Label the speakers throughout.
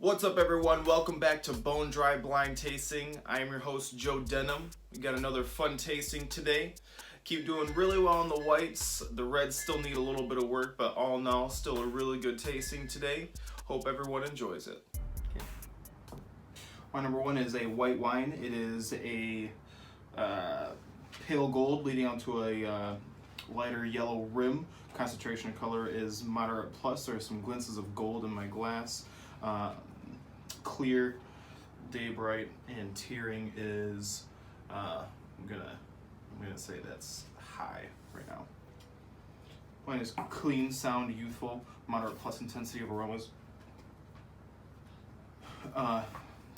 Speaker 1: What's up, everyone? Welcome back to Bone Dry Blind Tasting. I am your host, Joe Denham. We got another fun tasting today. Keep doing really well on the whites. The reds still need a little bit of work, but all in all, still a really good tasting today. Hope everyone enjoys it. Okay. Wine number one is a white wine. It is a pale gold leading onto a lighter yellow rim. Concentration of color is moderate plus. There are some glimpses of gold in my glass. Clear, day bright, and tearing is I'm gonna say that's high right now. Wine is clean, sound, youthful, moderate plus intensity of aromas.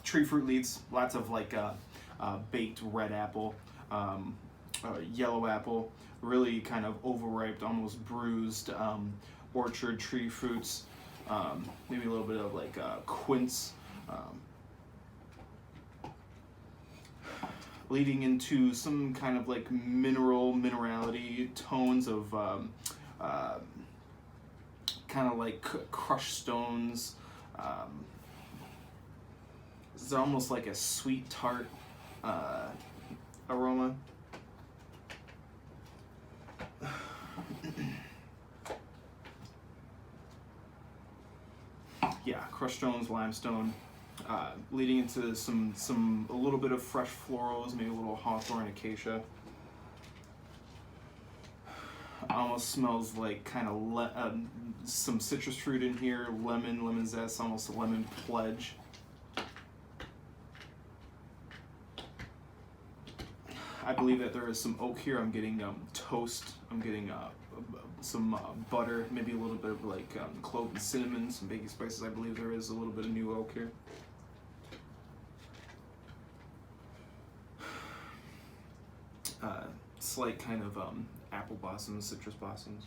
Speaker 1: Tree fruit leads, lots of like baked red apple, yellow apple, really kind of overripe, almost bruised orchard tree fruits. Maybe a little bit of like quince, leading into some kind of like minerality tones of kind of like crushed stones. It's almost like a sweet tart aroma. Yeah, crushed stones, limestone, leading into a little bit of fresh florals, maybe a little hawthorn, acacia. Almost smells like kind of some citrus fruit in here, lemon zest, almost a lemon pledge. I believe that there is some oak here. I'm getting toast. I'm getting some butter, maybe a little bit of like clove and cinnamon, some baking spices. I believe there is a little bit of new oak here. Slight kind of apple blossoms, citrus blossoms.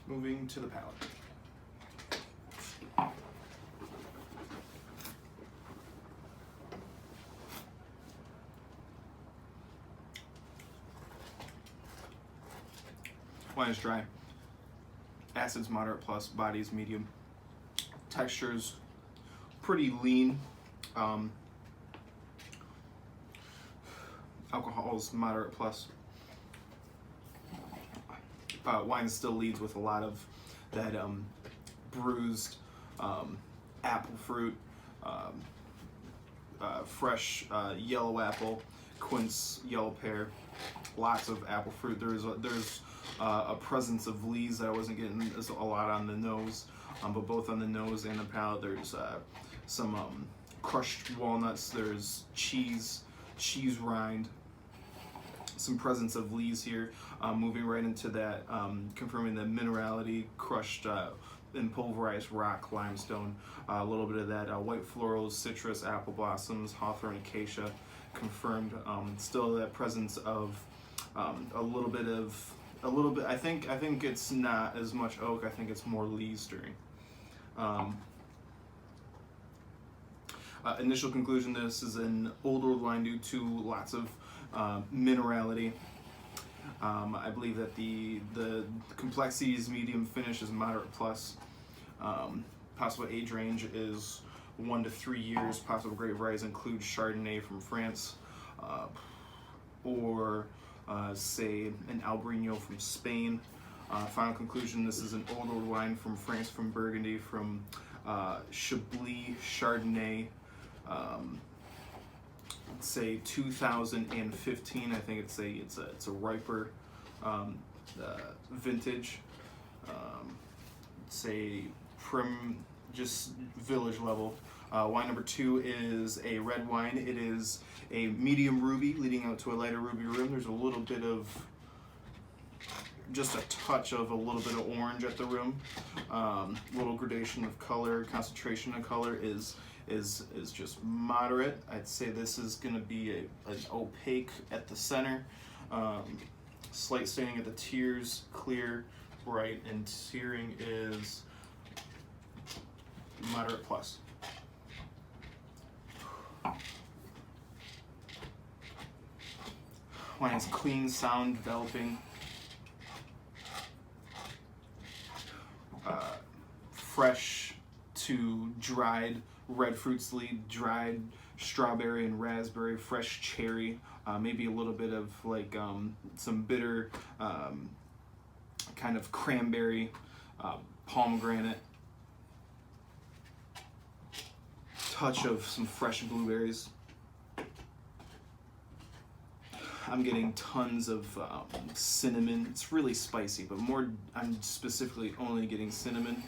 Speaker 1: Moving to the palate. Wine is dry. Acids moderate plus, bodies medium. Textures pretty lean. Alcohols moderate plus. Wine still leads with a lot of that bruised apple fruit, fresh yellow apple, quince, yellow pear, lots of apple fruit. There's a presence of leaves that I wasn't getting a lot on the nose, but both on the nose and the palate. There's some crushed walnuts. There's cheese rind. Some presence of leaves here, moving right into that, confirming the minerality, crushed and pulverized rock limestone, a little bit of that white florals, citrus, apple blossoms, hawthorn, acacia, confirmed. Still that presence of a little bit. I think it's not as much oak. I think it's more leaves stirring. Initial conclusion: this is an old wine due to lots of minerality. I believe that the complexity is medium, finish is moderate plus. Possible age range is 1 to 3 years. Possible grape varieties include Chardonnay from France, or say an Albariño from Spain. Final conclusion: this is an older wine from France, from Burgundy, from Chablis Chardonnay. Say 2015. I think it's a riper vintage. Say just village level. Wine number 2 is a red wine. It is a medium ruby leading out to a lighter ruby rim. There's a little bit of just a touch of a little bit of orange at the rim. Little gradation of color, concentration of color is just moderate. I'd say this is going to be an opaque at the center. Slight staining at the tears, clear, bright, and tearing is moderate plus. Wine is clean, sound, developing. Fresh to dried red fruits lead, dried strawberry and raspberry, fresh cherry, maybe a little bit of like some bitter kind of cranberry, pomegranate, touch of some fresh blueberries. I'm getting tons of cinnamon. It's really spicy, but more, I'm specifically only getting cinnamon.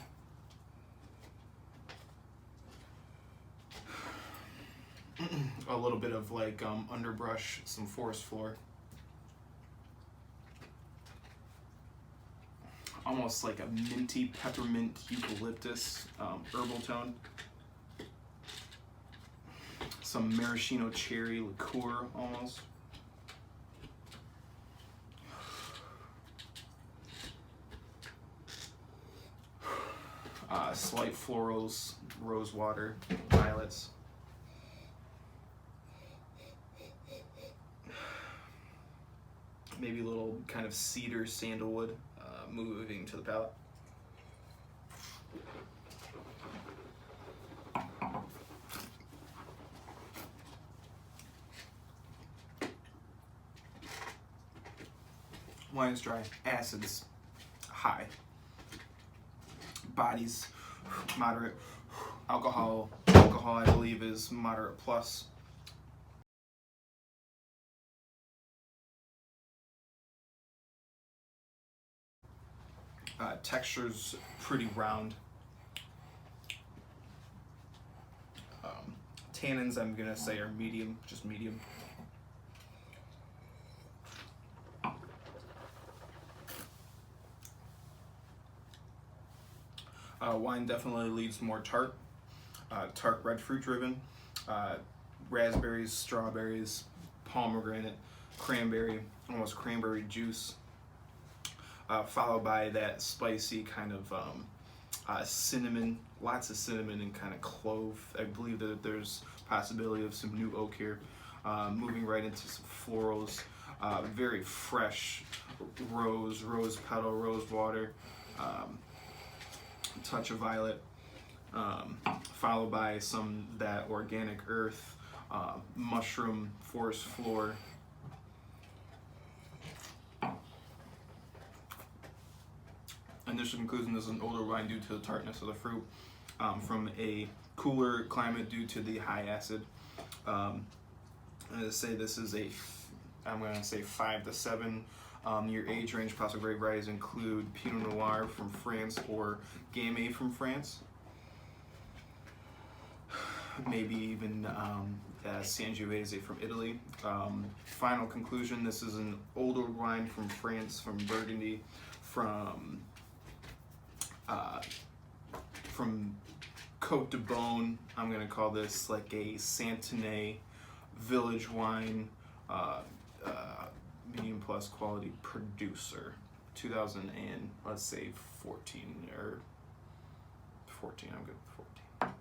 Speaker 1: A little bit of like underbrush, some forest floor. Almost like a minty peppermint eucalyptus herbal tone. Some maraschino cherry liqueur almost. Slight florals, rose water, violets. Maybe a little kind of cedar, sandalwood, moving to the palate. Wine is dry, acids high, bodies moderate, alcohol I believe is moderate plus. Texture's pretty round. Tannins I'm gonna say are medium, just medium. Wine definitely leads more tart. Tart red fruit driven. Raspberries, strawberries, pomegranate, cranberry, almost cranberry juice. Followed by that spicy kind of cinnamon, lots of cinnamon and kind of clove. I believe that there's possibility of some new oak here. Moving right into some florals, very fresh rose petal, rose water, touch of violet, followed by some that organic earth, mushroom, forest floor. Initial conclusion, this is an older wine due to the tartness of the fruit, from a cooler climate due to the high acid. I'm going to say this is I'm going to say 5 to 7 year age range. Possible grape varieties include Pinot Noir from France or Gamay from France. Maybe even Sangiovese from Italy. Final conclusion, this is an older wine from France, from Burgundy, from Côte de Beaune. I'm gonna call this like a Santenay village wine, medium plus quality producer. 2000 and let's say 14 or 14. I'm good with 14.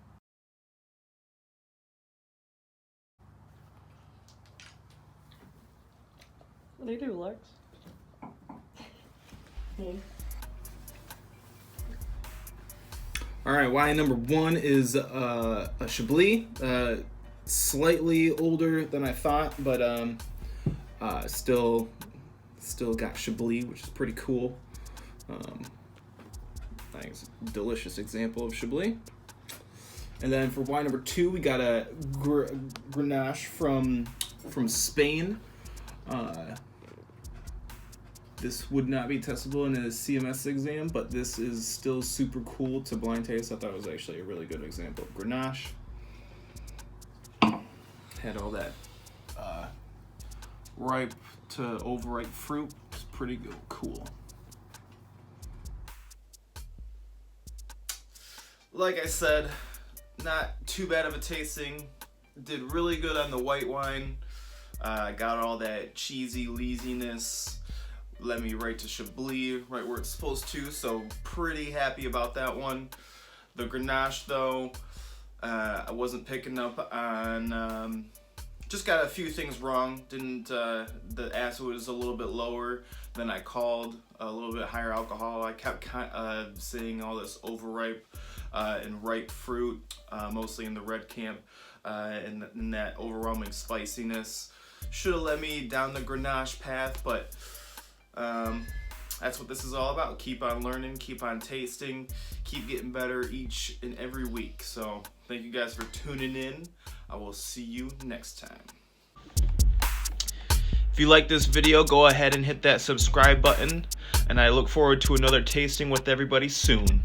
Speaker 2: What do you do, Lex? Hey.
Speaker 1: All right, wine number 1 is a Chablis, slightly older than I thought, but still got Chablis, which is pretty cool. I think it's a delicious example of Chablis. And then for wine number 2, we got a Grenache from Spain. This would not be testable in a CMS exam, but this is still super cool to blind taste. I thought it was actually a really good example of Grenache. Had all that ripe to overripe fruit. It's pretty good, cool. Like I said, not too bad of a tasting. Did really good on the white wine. Got all that cheesy leasiness. Led me right to Chablis, right where it's supposed to, so pretty happy about that one. The Grenache though, I wasn't picking up on just got a few things wrong. Didn't the acid was a little bit lower than I called, a little bit higher alcohol. I kept seeing all this overripe and ripe fruit, mostly in the red camp, and that overwhelming spiciness. Should have led me down the Grenache path, but that's what this is all about. Keep on learning, keep on tasting, keep getting better each and every week. So thank you guys for tuning in. I will see you next time. If you like this video, go ahead and hit that subscribe button, and I look forward to another tasting with everybody soon.